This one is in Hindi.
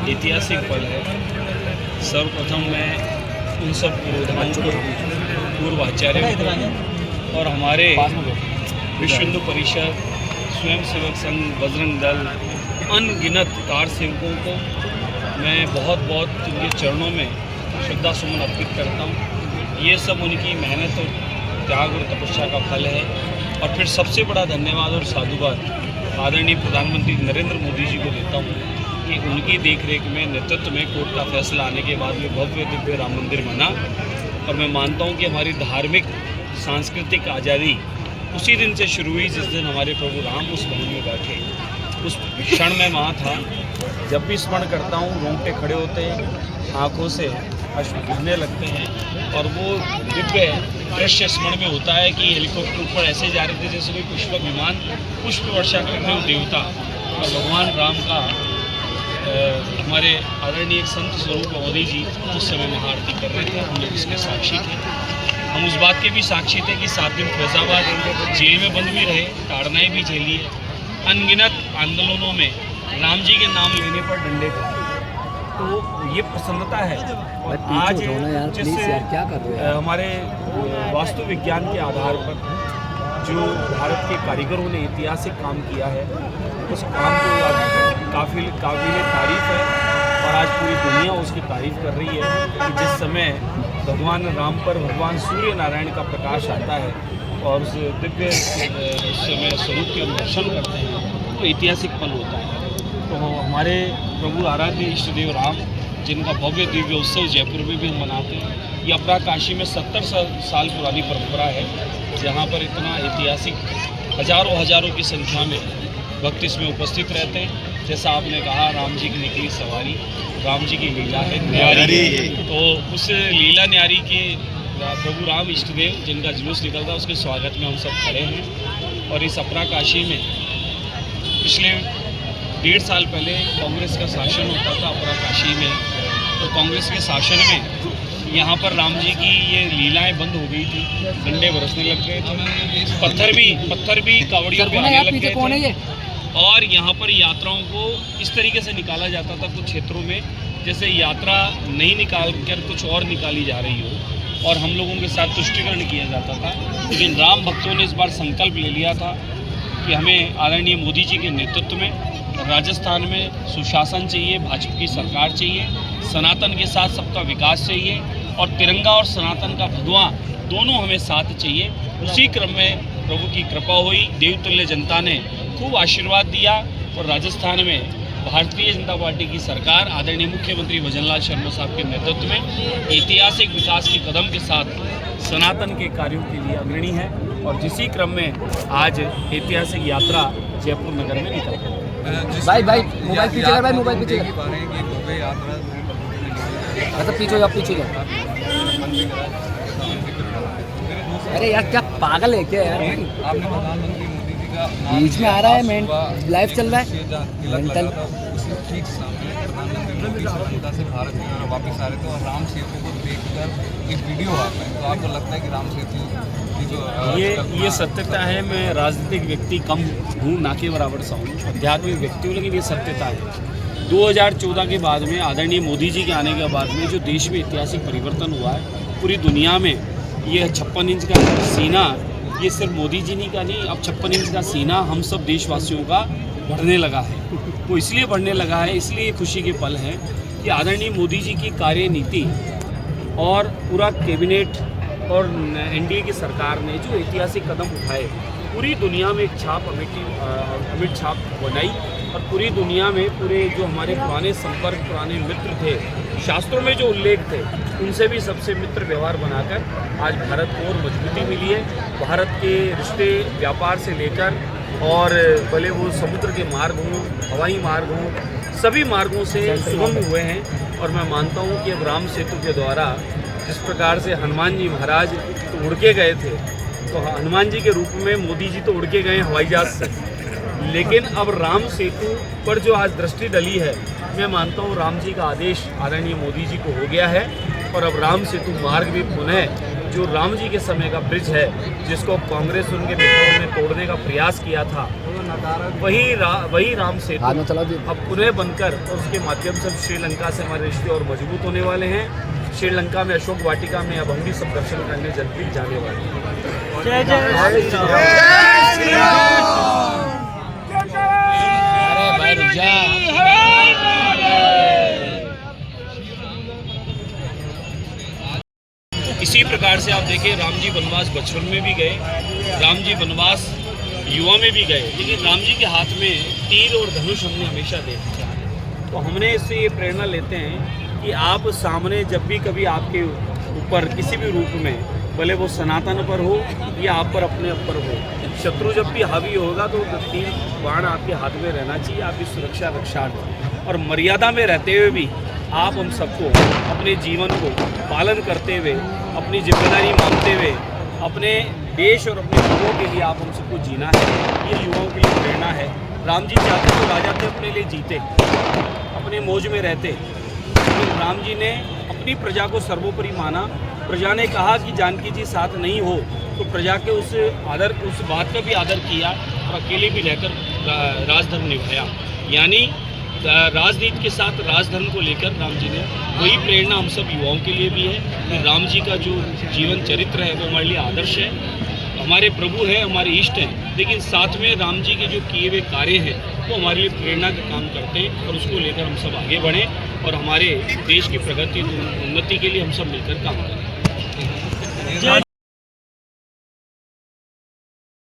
ऐतिहासिक पल है। सर्वप्रथम मैं उन सब पुरोधाओं को, पूर्व आचार्यों को और हमारे विश्व हिंदू परिषद, स्वयंसेवक संघ, बजरंग दल, अनगिनत कार सेवकों को मैं बहुत बहुत उनके चरणों में श्रद्धा सुमन अर्पित करता हूँ। ये सब उनकी मेहनत और त्याग और तपस्या का फल है। और फिर सबसे बड़ा धन्यवाद और साधुवाद आदरणीय प्रधानमंत्री नरेंद्र मोदी जी को देता हूँ कि उनकी देखरेख में, नेतृत्व में कोर्ट का फैसला आने के बाद में भव्य दिव्य राम मंदिर बना। और मैं मानता हूँ कि हमारी धार्मिक सांस्कृतिक आज़ादी उसी दिन से शुरू हुई जिस दिन हमारे प्रभु राम उस भवन में बैठे। उस क्षण में वहाँ था। जब भी स्मरण करता हूँ रोंगटे खड़े होते हैं, आँखों से अश्रु गिरने लगते हैं। और वो दिव्य दृश्य स्मरण में होता है कि हेलीकॉप्टर ऊपर ऐसे जा रहे थे जैसे कोई पुष्पक विमान पुष्प वर्षा कर रहे हो देवता, और भगवान राम का हमारे आदरणीय संत स्वरूप मोदी जी उस समय महाआरती कर रहे थे। हम लोग इसके साक्षी थे। हम उस बात के भी साक्षी थे कि 7 दिन फैजाबाद जेल में बंद भी रहे, ताड़नाएँ भी झेली है, अनगिनत आंदोलनों में राम जी के नाम लेने पर डंडे खाए। तो ये प्रसन्नता है। और आज जिससे हमारे वास्तु विज्ञान के आधार पर जो भारत के कारीगरों ने ऐतिहासिक काम किया है, उस काम को काबिल तारीफ है। और आज पूरी दुनिया उसकी तारीफ कर रही है कि जिस समय भगवान राम पर भगवान सूर्य नारायण का प्रकाश आता है और उस दिव्य उस समय स्वरूप के दर्शन करते हैं तो ऐतिहासिक पल होता है। तो हमारे प्रभु आराध्य इष्ट देव राम, जिनका भव्य दिव्य उत्सव जयपुर में भी हम मनाते हैं, ये अपरा काशी में 70 साल पुरानी परंपरा है, जहाँ पर इतना ऐतिहासिक हजारों की संख्या में भक्त इसमें उपस्थित रहते हैं। जैसा आपने कहा, राम जी की निकली सवारी, राम जी की लीला है न्यारी। तो उस लीला न्यारी के प्रभु राम इष्ट देव जिनका जुलूस निकलता है, उसके स्वागत में हम सब खड़े हैं। और इस अपरा काशी में पिछले 1.5 साल पहले कांग्रेस का शासन होता था अपरा काशी में। तो कांग्रेस के शासन में यहाँ पर राम जी की ये लीलाएं बंद हो गई थी, डंडे बरसने लग गए थे, पत्थर भी कावड़ियों पे आने लग गए थे। और यहाँ पर यात्राओं को इस तरीके से निकाला जाता था कुछ क्षेत्रों में जैसे यात्रा नहीं निकाल कर कुछ और निकाली जा रही हो, और हम लोगों के साथ तुष्टिकरण किया जाता था। लेकिन राम भक्तों ने इस बार संकल्प ले लिया था कि हमें आदरणीय मोदी जी के नेतृत्व में राजस्थान में सुशासन चाहिए, भाजपा की सरकार चाहिए, सनातन के साथ सबका विकास चाहिए, और तिरंगा और सनातन का भगवा दोनों हमें साथ चाहिए। उसी क्रम में प्रभु की कृपा हुई, देवतुल्य जनता ने खूब आशीर्वाद दिया और राजस्थान में भारतीय जनता पार्टी की सरकार आदरणीय मुख्यमंत्री भजनलाल शर्मा साहब के नेतृत्व में ऐतिहासिक विकास के कदम के साथ सनातन के कार्यों के लिए अग्रणी है। और जिसी क्रम में आज ऐतिहासिक यात्रा जयपुर नगर में निकल गई। भाई मोबाइल पीछे कर, भाई मोबाइल पीछे कर। मतलब पीछे जाओ। अरे यार क्या पागल है क्या यार? आपने प्रधानमंत्री मोदी जी का बीच में आ रहा है, मेन लाइव चल रहा है। मेंटल ठीक सामने प्रधानमंत्री मोदी सफलता से भारत में वापस आ रहे थे और राम सेतु को देखकर एक वीडियो आता है, तो आपको लगता है कि राम सेतु ये सत्यता है। मैं राजनीतिक व्यक्ति कम हूँ, ना के बराबर सा हूँ, आध्यात्मिक व्यक्ति हूँ, लेकिन ये सत्यता है। 2014 के बाद में आदरणीय मोदी जी के आने के बाद में जो देश में ऐतिहासिक परिवर्तन हुआ है, पूरी दुनिया में ये 56 इंच का सीना, ये सिर्फ मोदी जी का नहीं, अब 56 इंच का सीना हम सब देशवासियों का बढ़ने लगा है। वो इसलिए बढ़ने लगा है, इसलिए खुशी के पल हैं कि आदरणीय मोदी जी की कार्यनीति और पूरा कैबिनेट और एनडीए की सरकार ने जो ऐतिहासिक कदम उठाए, पूरी दुनिया में एक छाप अमिट छाप बनाई। और पूरी दुनिया में पूरे जो हमारे पुराने संपर्क, पुराने मित्र थे, शास्त्रों में जो उल्लेख थे, उनसे भी सबसे मित्र व्यवहार बनाकर आज भारत को और मजबूती मिली है। भारत के रिश्ते व्यापार से लेकर और भले वो समुद्र के मार्ग हों, हवाई मार्ग हों, सभी मार्गों से सुगम हुए हैं। और मैं मानता हूँ कि अब राम सेतु के द्वारा जिस प्रकार से हनुमान जी महाराज तो उड़ के गए थे, तो हनुमान जी के रूप में मोदी जी तो उड़ के गए हवाई जहाज से, लेकिन अब राम सेतु पर जो आज दृष्टि डली है, मैं मानता हूँ राम जी का आदेश आदरणीय मोदी जी को हो गया है। और अब राम सेतु मार्ग भी पुनः जो राम जी के समय का ब्रिज है, जिसको कांग्रेस उनके मित्रों ने तोड़ने का प्रयास किया था, वही राम सेतु अब पुनः बनकर और उसके माध्यम से श्रीलंका से हमारे रिश्ते और मजबूत होने वाले हैं। श्रीलंका में अशोक वाटिका में अब हम भी सब दर्शन करने जल्दी जाने वाले हैं। जय जय श्री राम। अरे भाई रुक जा। इसी प्रकार से आप देखिए, राम जी वनवास बचपन में भी गए, राम जी वनवास युवा में भी गए, लेकिन राम जी के हाथ में तीर और धनुष हमने हमेशा देखा। तो हमने इससे ये प्रेरणा लेते हैं कि आप सामने जब भी कभी आपके ऊपर किसी भी रूप में, भले वो सनातन पर हो या आप पर अपने ऊपर हो, शत्रु जब भी हावी होगा तो तीर बाण आपके हाथ में रहना चाहिए, आपकी सुरक्षा रक्षार्थ। और मर्यादा में रहते हुए भी आप हम सबको अपने जीवन को पालन करते हुए, अपनी जिम्मेदारी मानते हुए, अपने देश और अपने युवाओं के लिए आप हम सबको जीना है। ये युवाओं के लिए प्रेरणा है। राम जी चाहते तो राजा थे, अपने लिए जीते, अपने मौज में रहते, लेकिन राम जी ने अपनी प्रजा को सर्वोपरि माना। प्रजा ने कहा कि जानकी जी साथ नहीं हो, तो प्रजा के उस बात का भी आदर किया और अकेले भी रहकर राजधर्म निभाया। यानी राजनीति के साथ राजधर्म को लेकर राम जी ने, वही प्रेरणा हम सब युवाओं के लिए भी है कि राम जी का जो जीवन चरित्र है वो हमारे लिए आदर्श है, हमारे प्रभु है, हमारे इष्ट हैं, लेकिन साथ में राम जी के जो किए हुए कार्य हैं वो हमारे लिए प्रेरणा का काम करते हैं और उसको लेकर हम सब आगे बढ़ें और हमारे देश की प्रगति उन्नति के लिए हम सब मिलकर काम करें।